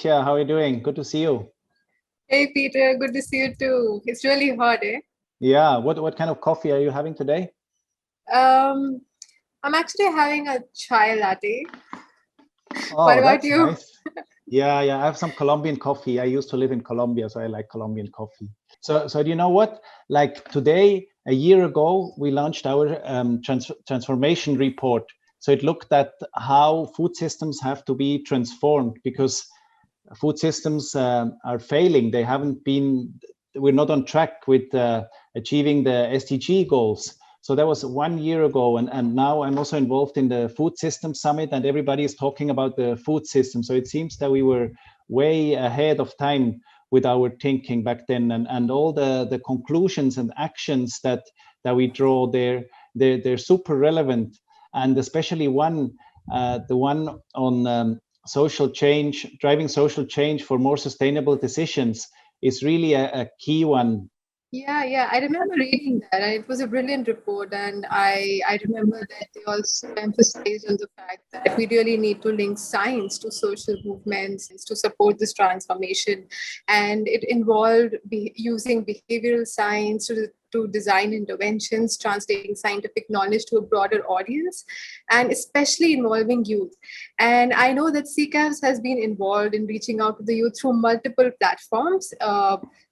Nitya. How are you doing? Good to see you. Hey Peter, good to see you too. It's really hot, eh? Yeah. What kind of coffee are you having today? Um, I'm actually having a chai latte. What Oh, about that's you? nice. Yeah. I have some Colombian coffee. I used to live in Colombia, so I like Colombian coffee. So do you know what? Like today, a year ago, we launched our transformation report. So it looked at how food systems have to be transformed because food systems are failing. They haven't been, we're not on track with achieving the SDG goals. So that was 1 year ago. And now I'm also involved in the Food Systems Summit and everybody is talking about the food system. So it seems that we were way ahead of time with our thinking back then. And all the conclusions and actions that we draw there, they're super relevant. And especially the one on social change, driving social change for more sustainable decisions is really a key one. Yeah, I remember reading that, and it was a brilliant report. And I remember that they also emphasized on the fact that we really need to link science to social movements to support this transformation. And it involved using behavioral science to design interventions, translating scientific knowledge to a broader audience, and especially involving youth. And I know that CCAFS has been involved in reaching out to the youth through multiple platforms,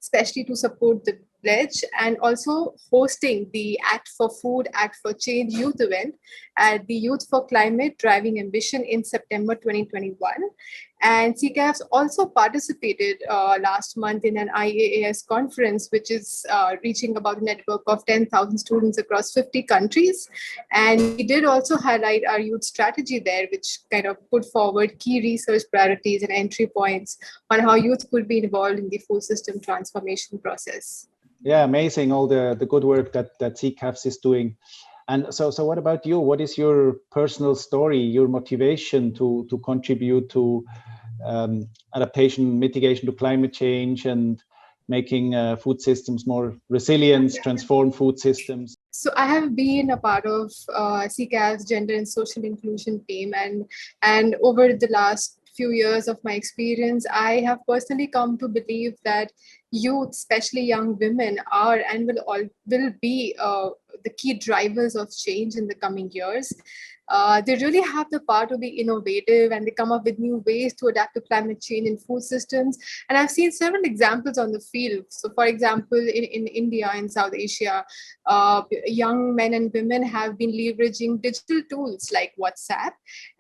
especially to support the pledge and also hosting the Act4Food, Act4Change youth event at the Youth for Climate Driving Ambition in September 2021. And CCAFS also participated last month in an IAAS conference, which is reaching about a network of 10,000 students across 50 countries. And we did also highlight our youth strategy there, which kind of put forward key research priorities and entry points on how youth could be involved in the food system transformation process. Yeah, amazing, all the good work that CCAFS is doing. And so what about you? What is your personal story, your motivation to contribute to adaptation, mitigation to climate change and making food systems more resilient, transform food systems? So I have been a part of CCAF's Gender and Social Inclusion team, and over the last few years of my experience, I have personally come to believe that youth, especially young women, are and will be the key drivers of change in the coming years. They really have the power to be innovative, and they come up with new ways to adapt to climate change in food systems. And I've seen several examples on the field. So, for example, in India and South Asia, young men and women have been leveraging digital tools like WhatsApp,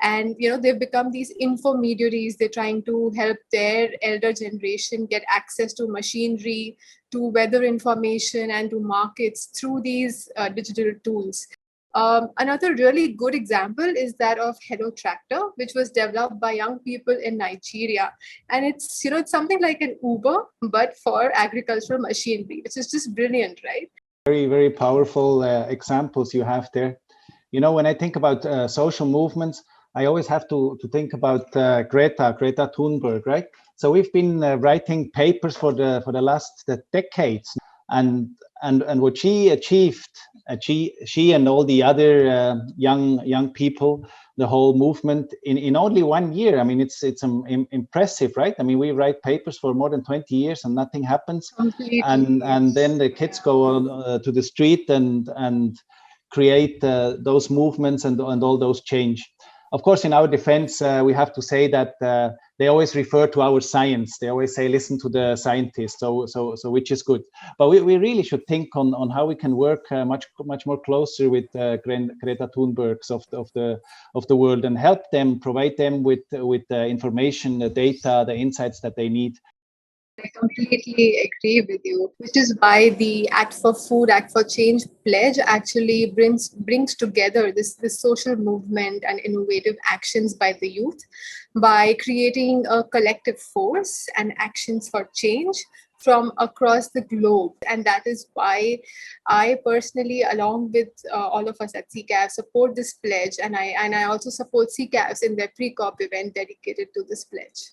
and they've become these intermediaries. They're trying to help their elder generation get access to machinery, to weather information, and to markets through these digital tools. Another really good example is that of Hello Tractor, which was developed by young people in Nigeria. And it's something like an Uber, but for agricultural machinery, which is just brilliant, right? Very, very powerful examples you have there. When I think about social movements, I always have to think about Greta Thunberg, right? So we've been writing papers for the last decades, and what she achieved, she and all the other young people, the whole movement in only 1 year. I mean, it's impressive, right? I mean, we write papers for more than 20 years and nothing happens. Completely. And then the kids go on, to the street and create those movements and all those change. Of course, in our defense, we have to say that they always refer to our science. They always say, listen to the scientists, so which is good. But we really should think on how we can work much more closer with Greta Thunbergs of the world and help them, provide them with the information, the data, the insights that they need. I completely agree with you, which is why the Act4Food, Act4Change Pledge actually brings together this social movement and innovative actions by the youth by creating a collective force and actions for change from across the globe. And that is why I personally, along with all of us at CCAFS, support this pledge. And I also support CCAFS in their pre-COP event dedicated to this pledge.